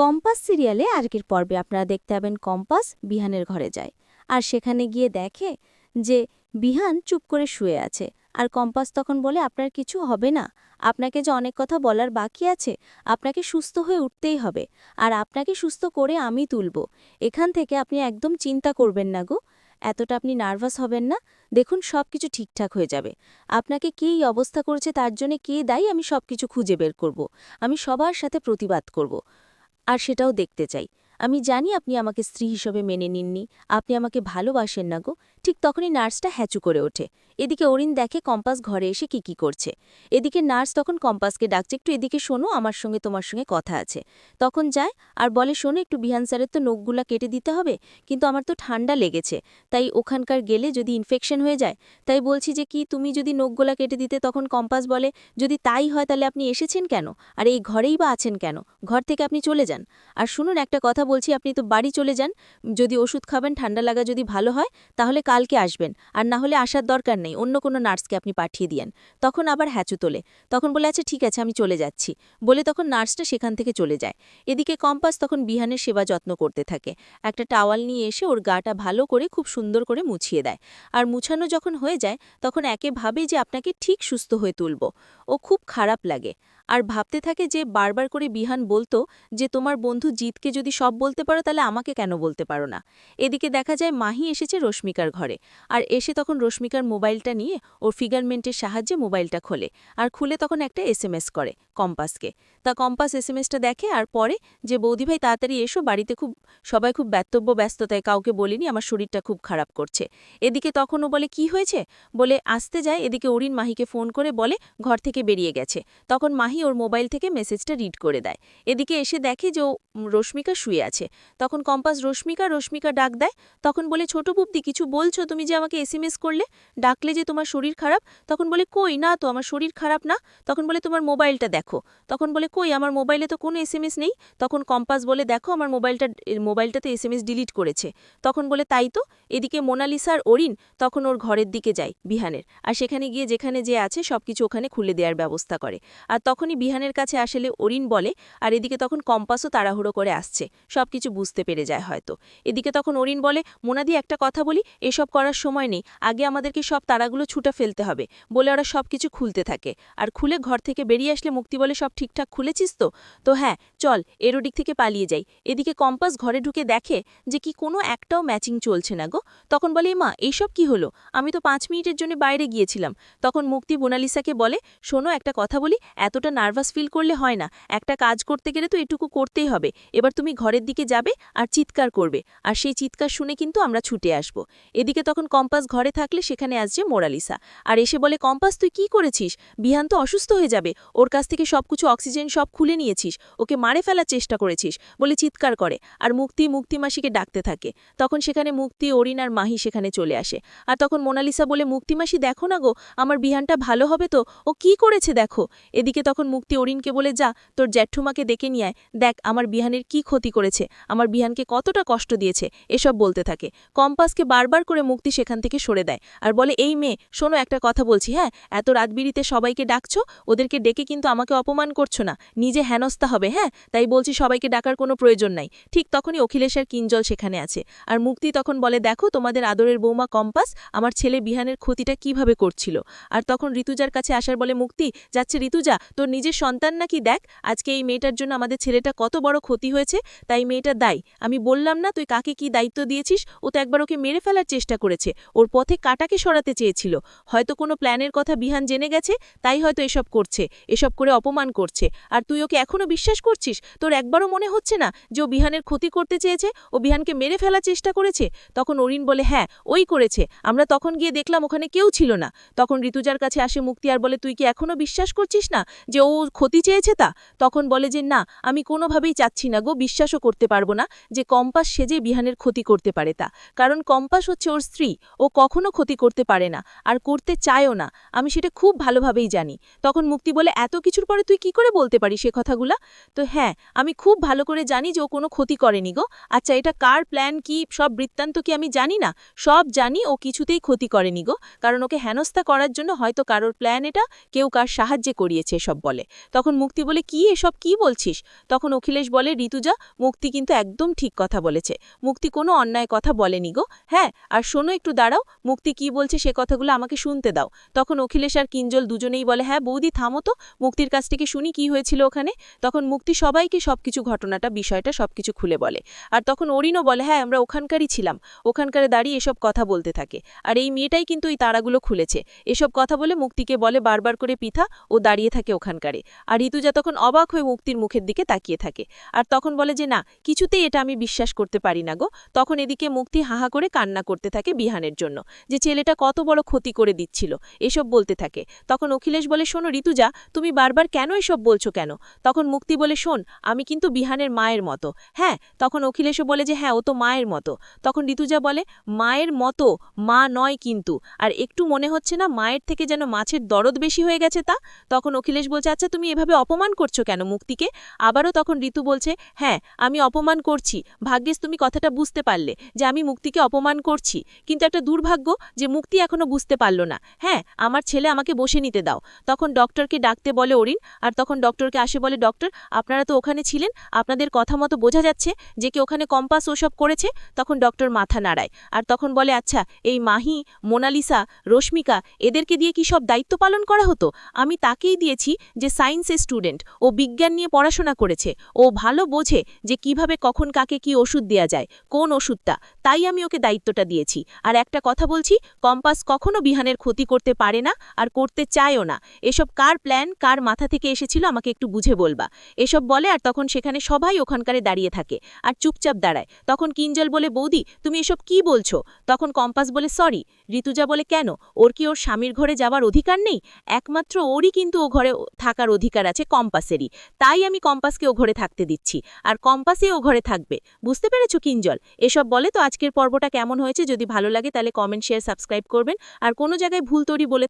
Compass সিরিয়ালে আজকের পর্বে আপনারা দেখতে পাবেন কম্পাস বিহানের ঘরে যায় আর সেখানে গিয়ে দেখে যে বিহান চুপ করে শুয়ে আছে। আর কম্পাস তখন বলে আপনার কিছু হবে না, আপনাকে যে অনেক কথা বলার বাকি আছে, আপনাকে সুস্থ হয়ে উঠতেই হবে, আর আপনাকে সুস্থ করে আমি তুলব। এখান থেকে আপনি একদম চিন্তা করবেন না গো, এতটা আপনি নার্ভাস হবেন না। দেখুন সব কিছু ঠিকঠাক হয়ে যাবে। আপনাকে কে এই অবস্থা করেছে তার জন্য কে দায়ী আমি সব কিছু খুঁজে বের করব। আমি সবার সাথে প্রতিবাদ করব, আর সেটাও দেখতে চাই। আমি জানি আপনি আমাকে স্ত্রী হিসেবে মেনে নিননি, আপনি আমাকে ভালোবাসেন না গো। ঠিক তখনই নার্সটা হ্যাঁচু করে ওঠে। এদিকে অরিন দেখে কম্পাস ঘরে এসে কি করছে। এদিকে নার্স তখন কম্পাসকে ডাকছে, একটু এদিকে শোনো, আমার সঙ্গে তোমার সঙ্গে কথা আছে। তখন যায় আর বলে, শোনো একটু বিহান স্যারের তো নখগুলা কেটে দিতে হবে, কিন্তু আমার তো ঠান্ডা লেগেছে, তাই ওখানকার গেলে যদি ইনফেকশন হয়ে যায়, তাই বলছি যে কি তুমি যদি নখগুলা কেটে দিতে। তখন কম্পাস বলে, যদি তাই হয় তাহলে আপনি এসেছেন কেন, আর এই ঘরেই বা আছেন কেন? ঘর থেকে আপনি চলে যান। আর শুনুন একটা কথা বলছি, আপনি তো বাড়ি চলে যান। যদি ওষুধ খাবেন, ঠান্ডা লাগা যদি ভালো হয় তাহলে কালকে আসবেন, আর না হলে আসার দরকার নেই, অন্য কোনো নার্সকে আপনি পাঠিয়ে দিয়েন। তখন আবার হ্যাঁচু তোলে। তখন বলে, আচ্ছা ঠিক আছে আমি চলে যাচ্ছি, বলে তখন নার্সটা সেখান থেকে চলে যায়। এদিকে কম্পাস তখন বিহানের সেবা যত্ন করতে থাকে। একটা টাওয়াল নিয়ে এসে ওর গাটা ভালো করে খুব সুন্দর করে মুছিয়ে দেয়। আর মুছানো যখন হয়ে যায় তখন একে ভাবে যে আপনাকে ঠিক সুস্থ হয়ে তুলব। ও খুব খারাপ লাগে আর ভাবতে থাকে যে বারবার করে বিহান বলতো যে তোমার বন্ধু জিতকে যদি সব বলতে পারো তাহলে আমাকে কেন বলতে পারো না। এদিকে দেখা যায় মাহি এসেছে রশ্মিকার ঘরে, আর এসে তখন রশ্মিকার মোবাইলটা নিয়ে ওর ফিঙ্গারপ্রিন্টের সাহায্যে মোবাইলটা খোলে, আর খুলে তখন একটা এসএমএস করে কম্পাসকে। তা কম্পাস এসএমএসটা দেখে আর পরে যে বৌদি ভাই তাড়াতাড়ি এসো, বাড়িতে সবাই খুব ব্যস্ততায় কাউকে বলিনি, আমার শরীরটা খুব খারাপ করছে। এদিকে তখনও বলে কি হয়েছে বলে আসতে যায়। এদিকে অরিন মাহিকে ফোন করে বলে ঘর থেকে বেরিয়ে গেছে। তখন মাহি ওর মোবাইল থেকে মেসেজটা রিড করে দেয়। এদিকে এসে দেখে যে রশ্মিকা শুয়ে আছে। তখন কম্পাস রশ্মিকা ডাক দেয়। তখন বলে, ছোট বুবদি কিছু বলছো তুমি যে আমাকে এসএমএস করলে, ডাকলে যে তোমার শরীর খারাপ? তখন বলে, কই না তো, আমার শরীর খারাপ না। তখন বলে, তোমার মোবাইলটা দেখো। তখন বলে, কই আমার মোবাইলে তো কোনো এসএমএস নেই। তখন কম্পাস বলে, দেখো আমার মোবাইলটাতে এসএমএস ডিলিট করেছে। তখন বলে, তাই তো। এদিকে মোনালিসা আর অরিন তখন ওর ঘরের দিকে যায় বিহানের, আর সেখানে গিয়ে যেখানে যে আছে সবকিছু ওখানে খুলে দেওয়ার ব্যবস্থা করে। আর তখনই বিহানের কাছে আসলে অরিন বলে, আর এদিকে তখন কম্পাসও তাড়াহুড়ো করে আসছে, সবকিছু বুঝতে পেরে যায় হয়তো। এদিকে তখন অরিন বলে, মোনাদি একটা কথা বলি, এসব করার সময় নেই, আগে আমাদেরকে সব তারাগুলো ছুটা ফেলতে হবে, বলে ওরা সবকিছু খুলতে থাকে। আর খুলে ঘর থেকে বেরিয়ে আসলে মুক্তি বলে, সব ঠিকঠাক খুলেছিস তো? তো হ্যাঁ চল এর ওদিক থেকে পালিয়ে যাই। এদিকে কম্পাস ঘরে ঢুকে দেখে যে কি কোনো একটাও ম্যাচিং চলছে না গো। তখন বলে, মা এইসব কি হলো, আমি তো 5 মিনিটের জন্য বাইরে গিয়েছিলাম। তখন মুক্তি মোনালিসাকে বলে, শোনো একটা কথা বলি, এতটা নার্ভাস ফিল করলে হয় না, একটা কাজ করতে গেলে তো এটুকু করতেই হবে। এবার তুমি ঘরের দিকে যাবে আর চিৎকার করবে, আর সেই চিৎকার শুনে কিন্তু আমরা ছুটে আসব। এদিকে তখন কম্পাস ঘরে থাকলে সেখানে আসছে মোনালিসা, আর এসে বলে, কম্পাস তুই কি করেছিস, বিহান তো অসুস্থ হয়ে যাবে, ওর কাছ থেকে সবকিছু অক্সিজেন সব খুলে নিয়েছিস, ওকে মারে ফেলার চেষ্টা করেছিস, বলে চিৎকার করে। আর মুক্তি মাসিকে ডাকতে থাকে। তখন সেখানে মুক্তি, অরিন আর মাহি সেখানে চলে আসে। আর তখন মোনালিসা বলে, মুক্তি মাসি দেখো না গো, আমার বিহানটা ভালো হবে তো, ও কি করেছে দেখো। এদিকে তখন মুক্তি অরিনকে বলে, যা তোর জ্যাঠুমাকে ডেকে নিয়ে আয়, দেখ আমার বিহানের কি ক্ষতি করেছে, আমার বিহানকে কতটা কষ্ট দিয়েছে, এসব বলতে থাকে। কম্পাসকে বারবার করে মুক্তি সেখান থেকে সরে দেয় আর বলে, এই মেয়ে শোনো একটা কথা বলছি, হ্যাঁ এত রাতবিরিতে সবাইকে ডাকছো, ওদেরকে ডেকে কিন্তু আমাকে অপমান করছো না, নিজে হেনস্থা হবে, হ্যাঁ তাই বলছি সবাইকে ডাকার কোনো প্রয়োজন নাই। ঠিক তখনই অখিলেশ আর কিঞ্জল সেখানে আছে। আর মুক্তি তখন বলে, দেখো তোমাদের আদরের বৌমা কম্পাস আমার ছেলে বিহানের ক্ষতিটা কিভাবে করছিল। আর তখন ঋতুজার কাছে আসার বলে, মুক্তি যাচ্ছে ঋতুজা, তোর নিজের সন্তান নাকি, দেখ আজকে এই মেয়েটার জন্য আমাদের ছেলেটা কত বড় ক্ষতি হয়েছে, তাই মেয়েটা দায়ী। আমি বললাম না তুই কাকে কি দায়িত্ব দিয়েছিস, ও তো একবার ওকে মেরে ফেলার চেষ্টা করেছে, ওর পথে কাটাকে সরাতে চেয়েছিল, হয়তো কোনো প্ল্যানের কথা বিহান জেনে গেছে, তাই হয়তো এসব করছে, এসব করে অপমান করছে, আর তুই ওকে এখনো বিশ্বাস করছিস? তোর একবারও মনে হচ্ছে না যে ও বিহানের ক্ষতি করতে চেয়েছে, ও বিহানকে মেরে ফেলার চেষ্টা করেছে? তখন অরিন বলে, হ্যাঁ ওই করেছে, আমরা তখন গিয়ে দেখলাম ওখানে কেউ ছিল না। তখন ঋতুজার কাছে আসে মুক্তি আর বলে, তুই কি এখনো বিশ্বাস করছিস না যে ও ক্ষতি চেয়েছে তা? তখন বলে যে না, আমি কোনোভাবেই চাচ্ছি না গো, বিশ্বাসও করতে পারবো না যে কম্পাস সেজে বিহানের ক্ষতি করতে পারে তা, কারণ কম্পাস হচ্ছে ওর স্ত্রী, ও কখনো ক্ষতি করতে পারে না, আর করতে চায়ও না, আমি সেটা খুব ভালোভাবেই জানি। তখন মুক্তি বলে, এত কিছুর পরে তুই কি করে বলতে পারিস সে কথাগুলা? তো হ্যাঁ আমি খুব ভালো করে জানি যে ও কোনো ক্ষতি করেনি গো। আচ্ছা এটা কার প্ল্যান কি সব বৃত্তান্ত কি আমি জানি না? সব জানি, ও কিছুতেই ক্ষতি করেনি গো, কারণ ওকে হেনস্থা করার জন্য হয়তো কারোর প্ল্যান এটা, কেউ কার সাহায্যে করিয়েছে সব বলে। বলে। তখন মুক্তি বলে, কি এসব কি বলছিস? তখন অখিলেশ বলে, ঋতুজা, মুক্তি কিন্তু একদম ঠিক কথা বলেছে। মুক্তি কোনো অন্যায় কথা বলেনি গো। হ্যাঁ, আর শোনো, একটু দাঁড়াও, মুক্তি কি বলছে সে কথাগুলো আমাকে শুনতে দাও। তখন অখিলেশ আর কিঞ্জল দুজনেই বলে, হ্যাঁ বৌদি, থামো তো, মুক্তির কাছ থেকে শুনি কি হয়েছিল ওখানে। তখন মুক্তি সবাইকে সবকিছু ঘটনাটা বিষয়টা সবকিছু খুলে বলে। আর তখন অরিনও বলে, হ্যাঁ আমরা ওখানকারই ছিলাম, ওখানকারে দাঁড়িয়ে এসব কথা বলতে থাকে। আর এই মেয়েটাই কিন্তু এই তারাগুলো খুলেছে। এসব কথা বলে মুক্তিকে বলে বারবার করে পিথা, ও দাঁড়িয়ে থাকে ওখানকারে। আর ঋতুজা তখন অবাক হয়ে মুক্তির মুখের দিকে তাকিয়ে থাকে। আর তখন বলে যে, না, কিছুতেই এটা আমি বিশ্বাস করতে পারি না গো। তখন এদিকে মুক্তি হাহা করে কান্না করতে থাকে বিহানের জন্য, যে ছেলেটা কত বড় ক্ষতি করে দিচ্ছিল, এসব বলতে থাকে। তখন অখিলেশ বলে, শোনো ঋতুজা, তুমি বারবার কেন এসব বলছো কেন? তখন মুক্তি বলে, শোন, আমি কিন্তু বিহানের মায়ের মতো। হ্যাঁ, তখন অখিলেশও বলে যে, হ্যাঁ ও তো মায়ের মতো। তখন ঋতুজা বলে, মায়ের মতো মা নয় কিন্তু, আর একটু মনে হচ্ছে না মায়ের থেকে যেন মাছের দরদ বেশি হয়ে গেছে তা? তখন অখিলেশ বলছে, আচ্ছা তুমি এভাবে অপমান করছো কেন মুক্তিকে? আবারও তখন ঋতু বলছে, হ্যাঁ আমি অপমান করছি, ভাগ্যিস তুমি কথাটা বুঝতে পারলে যে আমি মুক্তিকে অপমান করছি, কিন্তু একটা দুর্ভাগ্য যে মুক্তি এখনো বুঝতে পারল না। হ্যাঁ, আমার ছেলে আমাকে বসে নিতে দাও। তখন ডক্টরকে ডাকতে বলে অরিন, আর তখন ডক্টরকে আসে বলে, ডক্টর আপনারা তো ওখানে ছিলেন, আপনাদের কথা মতো বোঝা যাচ্ছে যে কি ওখানে কম্পাস ওসব করেছে। তখন ডক্টর মাথা নাড়ায়, আর তখন বলে, আচ্ছা এই মাহি, মোনালিসা, রশ্মিকা, এদেরকে দিয়ে কি সব দায়িত্ব পালন করা হতো? আমি তাকেই দিয়েছি যে সায়েন্সের স্টুডেন্ট, ও বিজ্ঞান নিয়ে পড়াশোনা করেছে, ও ভালো বোঝে যে কিভাবে কখন কাকে কি ওষুধ দেয়া যায়, কোন ওষুধটা, তাই আমি ওকে দায়িত্বটা দিয়েছি। আর একটা কথা বলছি, কম্পাস কখনো বিহানের ক্ষতি করতে পারে না, আর করতে চায়ও না। এসব কার প্ল্যান, কার মাথা থেকে এসেছিল আমাকে একটু বুঝে বলবা। এসব বলে, আর তখন সেখানে সবাই ওখানকারে দাঁড়িয়ে থাকে আর চুপচাপ দাঁড়ায়। তখন কিঞ্জল বলে, বৌদি তুমি এসব কি বলছো? তখন কম্পাস বলে, সরি। ঋতুজা বলে, কেন, ওর কি ওর স্বামীর ঘরে যাওয়ার অধিকার নেই? একমাত্র ওরই কিন্তু ও ঘরে থাকার অধিকার আছে, কম্পাসেরই। তাই আমি কম্পাসকে ও ঘরে থাকতে দিচ্ছি, আর কম্পাসে ও ঘরে থাকবে। বুঝতে পেরেছো কিঞ্জল? এসব বলে। তো আজকের পর্বটা কেমন হয়েছে যদি ভালো লাগে তাহলে কমেন্ট, শেয়ার, সাবস্ক্রাইব করবেন। আর কোনো জায়গায় ভুল তরি বলে